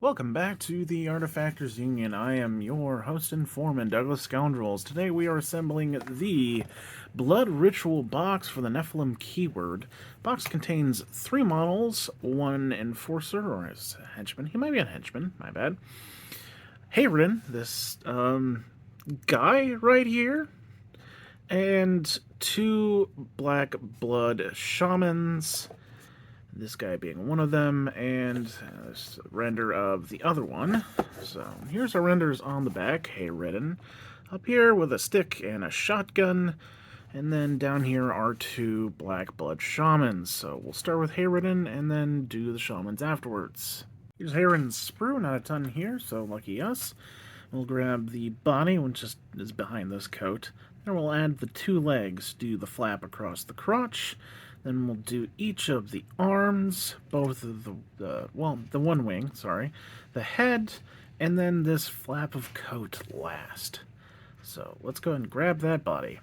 Welcome back to the Artefactors Union. I am your host and foreman, Douglas Scoundrels. Today we are assembling the Blood Ritual box for the Nephilim keyword. Box contains 3 models, 1 Enforcer, or as a henchman. He might be a henchman, my bad. Hayreddin, this guy right here, and 2 Black Blood Shamans. This guy being one of them, and this render of the other one. So here's our renders on the back. Hayreddin up here with a stick and a shotgun, and then down here are 2 Black Blood Shamans. So we'll start with Hayreddin and then do the Shamans afterwards. Here's Hayreddin's sprue, not a ton here, so lucky us. We'll grab the body, which is behind this coat. Then we'll add the 2 legs, do the flap across the crotch. Then we'll do each of the arms, both of the one wing, sorry, the head, and then this flap of coat last. So let's go ahead and grab that body.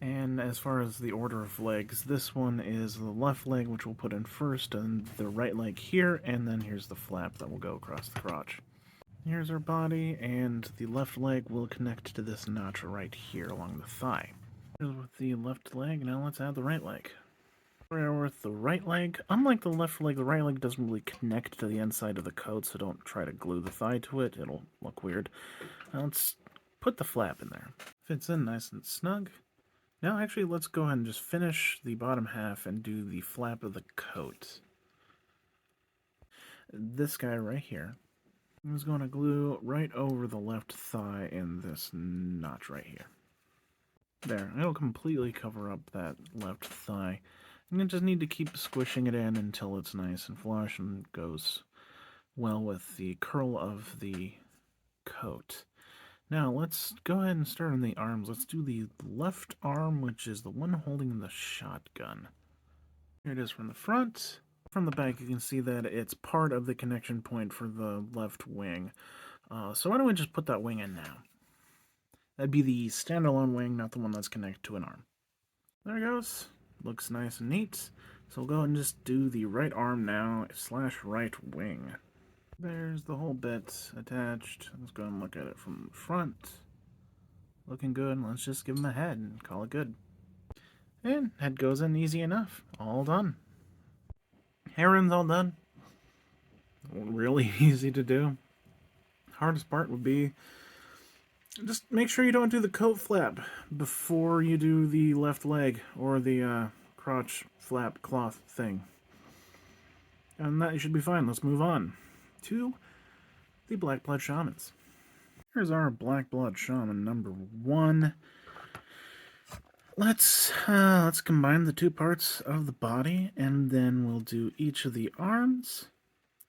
And as far as the order of legs, this one is the left leg, which we'll put in first, and the right leg here, and then here's the flap that will go across the crotch. Here's our body, and the left leg will connect to this notch right here along the thigh. Here's with the left leg, now let's add the right leg. With the right leg, unlike the left leg, the right leg doesn't really connect to the inside of the coat, so don't try to glue the thigh to it. It'll look weird. Now let's put the flap in there. Fits in nice and snug. Now actually let's go ahead and just finish the bottom half and do the flap of the coat. This guy right here is going to glue right over the left thigh in this notch right here. There, it'll completely cover up that left thigh. And you just need to keep squishing it in until it's nice and flush and goes well with the curl of the coat. Now let's go ahead and start on the arms. Let's do the left arm, which is the one holding the shotgun. Here it is from the front. From the back you can see that it's part of the connection point for the left wing. So why don't we just put that wing in now? That'd be the standalone wing, not the one that's connected to an arm. There it goes. Looks nice and neat. So we'll go ahead and just do the right arm now, / right wing. There's the whole bit attached. Let's go and look at it from the front. Looking good. Let's just give him a head and call it good. And head goes in easy enough. All done. Hayreddin's all done. Really easy to do. Hardest part would be just make sure you don't do the coat flap before you do the left leg or the crotch flap cloth thing. And that should be fine. Let's move on to the Black Blood Shamans. Here's our Black Blood Shaman number 1. Let's combine the 2 parts of the body, and then we'll do each of the arms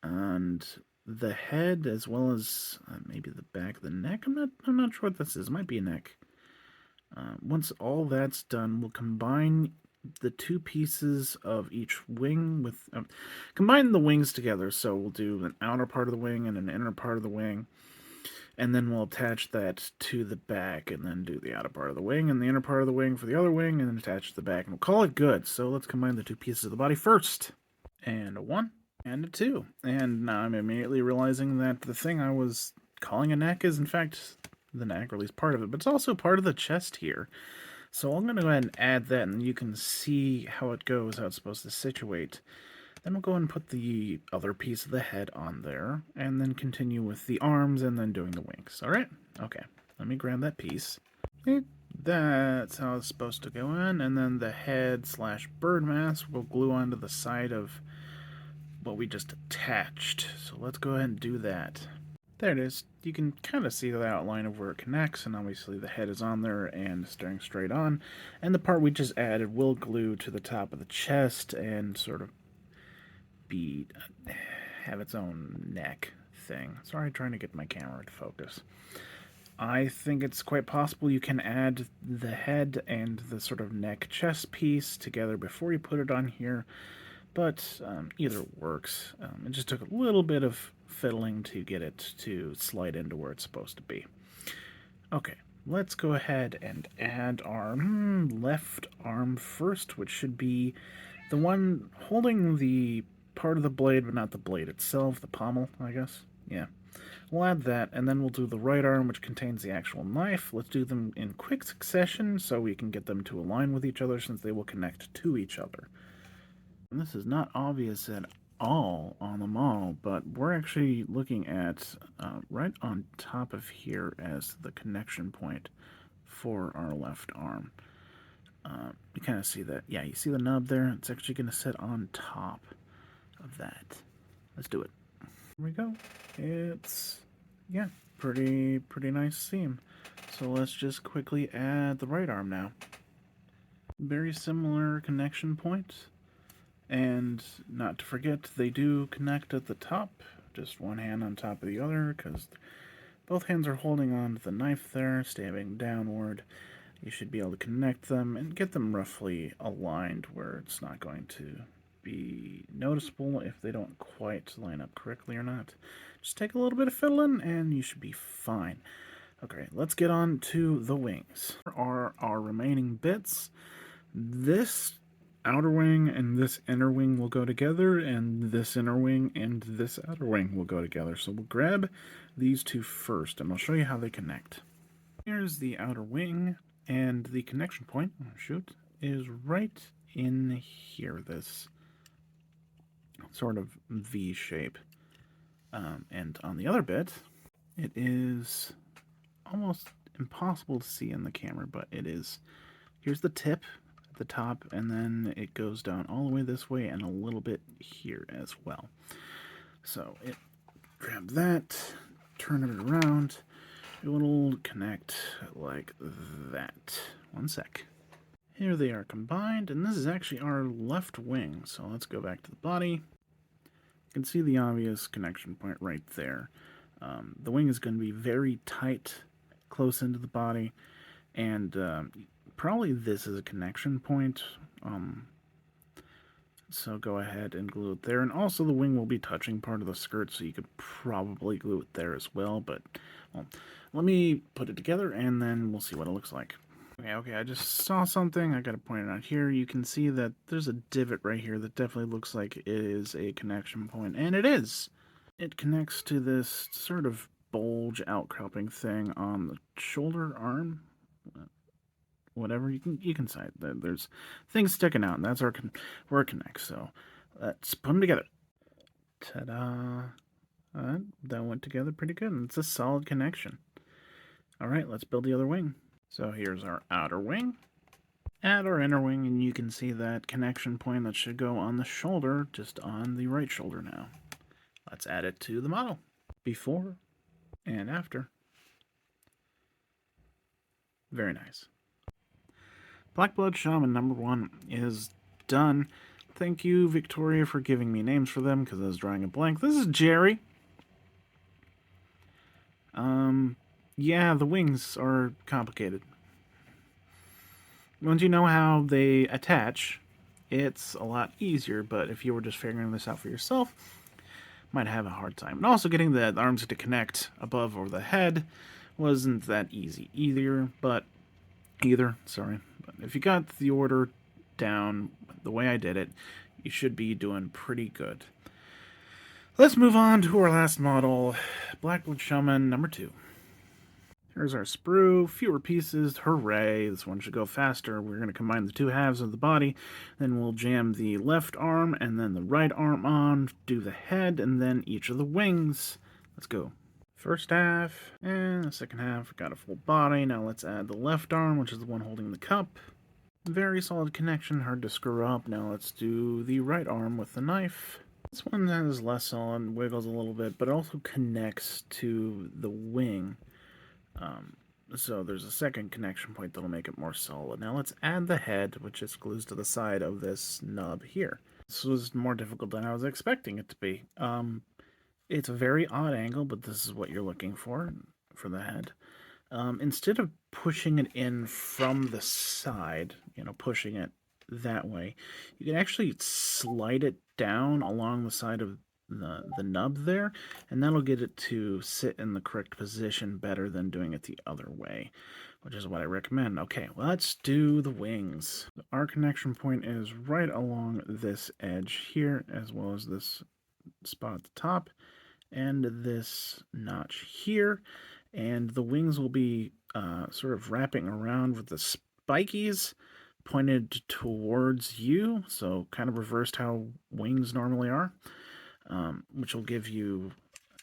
and the head, as well as maybe the back of the neck. I'm not sure what this is. It might be a neck. Once all that's done, we'll combine the 2 pieces of each wing with combine the wings together. So we'll do an outer part of the wing and an inner part of the wing, and then we'll attach that to the back, and then do the outer part of the wing and the inner part of the wing for the other wing, and then attach to the back, and we'll call it good. So let's combine the 2 pieces of the body first. And a 1. And a 2. And now I'm immediately realizing that the thing I was calling a neck is in fact the neck, or at least part of it, but it's also part of the chest here. So I'm going to go ahead and add that, and you can see how it goes, how it's supposed to situate. Then we'll go ahead and put the other piece of the head on there, and then continue with the arms, and then doing the wings. Alright? Okay. Let me grab that piece. That's how it's supposed to go in, and then the head / bird mask will glue onto the side of what we just attached. So let's go ahead and do that. There it is. You can kind of see the outline of where it connects, and obviously the head is on there and staring straight on. And the part we just added will glue to the top of the chest and sort of have its own neck thing. Sorry, trying to get my camera to focus. I think it's quite possible you can add the head and the sort of neck chest piece together before you put it on here. But either works. It just took a little bit of fiddling to get it to slide into where it's supposed to be. Okay, let's go ahead and add our left arm first, which should be the one holding the part of the blade, but not the blade itself, the pommel, I guess. Yeah. We'll add that, and then we'll do the right arm, which contains the actual knife. Let's do them in quick succession so we can get them to align with each other, since they will connect to each other. And this is not obvious at all on the model, but we're actually looking at right on top of here as the connection point for our left arm. You kind of see that. Yeah, you see the nub there? It's actually going to sit on top of that. Let's do it. Here we go. It's, yeah, pretty nice seam. So let's just quickly add the right arm now. Very similar connection point. And not to forget, they do connect at the top. Just one hand on top of the other, because both hands are holding on to the knife there, stabbing downward. You should be able to connect them and get them roughly aligned where it's not going to be noticeable if they don't quite line up correctly or not. Just take a little bit of fiddling and you should be fine. Okay, let's get on to the wings. Here are our remaining bits. This outer wing and this inner wing will go together, and this inner wing and this outer wing will go together. So we'll grab these two first, and I'll show you how they connect. Here's the outer wing, and the connection point, is right in here, this sort of V shape. And on the other bit, it is almost impossible to see in the camera, but it is. Here's the tip at the top, and then it goes down all the way this way and a little bit here as well. So grab that, turn it around, it will connect like that. One sec. Here they are combined, and this is actually our left wing. So let's go back to the body. You can see the obvious connection point right there. The wing is going to be very tight, close into the body, and probably this is a connection point. So go ahead and glue it there. And also the wing will be touching part of the skirt, so you could probably glue it there as well. But, well, let me put it together, and then we'll see what it looks like. Okay, I just saw something. I got to point it out here. You can see that there's a divot right here that definitely looks like it is a connection point, and it is. It connects to this sort of bulge outcropping thing on the shoulder arm. Whatever, you can say that there's things sticking out, and that's where it connects. So let's put them together. Ta-da! That went together pretty good, and it's a solid connection. All right, let's build the other wing. So here's our outer wing. Add our inner wing, and you can see that connection point that should go on the shoulder, just on the right shoulder now. Let's add it to the model. Before and after. Very nice. Blackblood Shaman number 1 is done. Thank you, Victoria, for giving me names for them, because I was drawing a blank. This is Jerry. Yeah, the wings are complicated. Once you know how they attach, it's a lot easier, but if you were just figuring this out for yourself, might have a hard time. And also getting the arms to connect above over the head wasn't that easy either, but if you got the order down the way I did it, you should be doing pretty good. Let's move on to our last model, Blackblood Shaman number 2. Here's our sprue, fewer pieces, hooray, this one should go faster. We're going to combine the two halves of the body, then we'll jam the left arm and then the right arm on, do the head, and then each of the wings. Let's go. First half, and the second half, got a full body. Now let's add the left arm, which is the one holding the cup. Very solid connection, hard to screw up. Now let's do the right arm with the knife. This one is less solid, wiggles a little bit, but also connects to the wing. So there's a second connection point that'll make it more solid. Now let's add the head, which just glues to the side of this nub here. This was more difficult than I was expecting it to be. It's a very odd angle, but this is what you're looking for the head. Instead of pushing it in from the side, pushing it that way, you can actually slide it down along the side of the nub there, and that'll get it to sit in the correct position better than doing it the other way, which is what I recommend. Okay, let's do the wings. Our connection point is right along this edge here, as well as this spot at the top, and this notch here, and the wings will be sort of wrapping around with the spikies pointed towards you, so kind of reversed how wings normally are, which will give you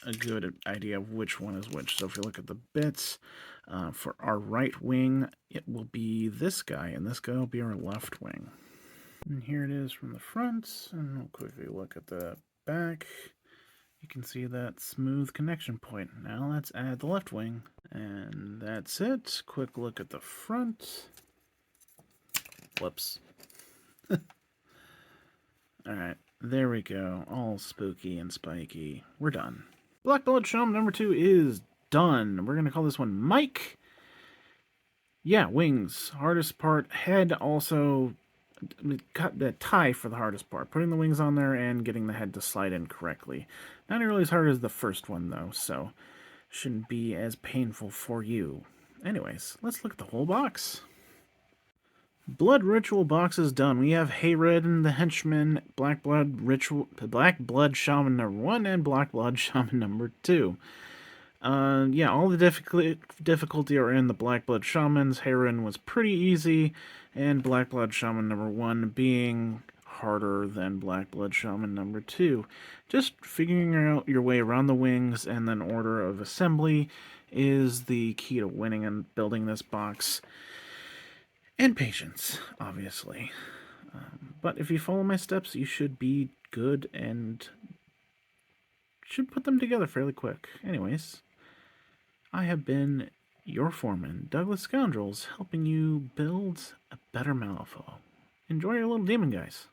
a good idea of which one is which. So if you look at the bits, for our right wing, it will be this guy, and this guy will be our left wing. And here it is from the front, and we'll quickly look at the back. You can see that smooth connection point. Now let's add the left wing. And that's it. Quick look at the front. Whoops. Alright, there we go. All spooky and spiky. We're done. Black Blood Shaman number 2 is done. We're going to call this one Mike. Yeah, wings. Hardest part. Head also cut the tie for the hardest part. Putting the wings on there and getting the head to slide in correctly. Not nearly as hard as the first one, though, so shouldn't be as painful for you. Anyways, let's look at the whole box. Blood Ritual box is done. We have Hayreddin, the Henchman, Black Blood Shaman number 1, and Black Blood Shaman number 2. Yeah, all the difficulty are in the Black Blood Shamans. Hayreddin was pretty easy, and Black Blood Shaman number 1 being harder than Black Blood Shaman number 2. Just figuring out your way around the wings and then order of assembly is the key to winning and building this box. And patience, obviously. But if you follow my steps, you should be good and should put them together fairly quick. Anyways, I have been your foreman, Douglas Scoundrels, helping you build a better Malifaux. Enjoy your little demon, guys.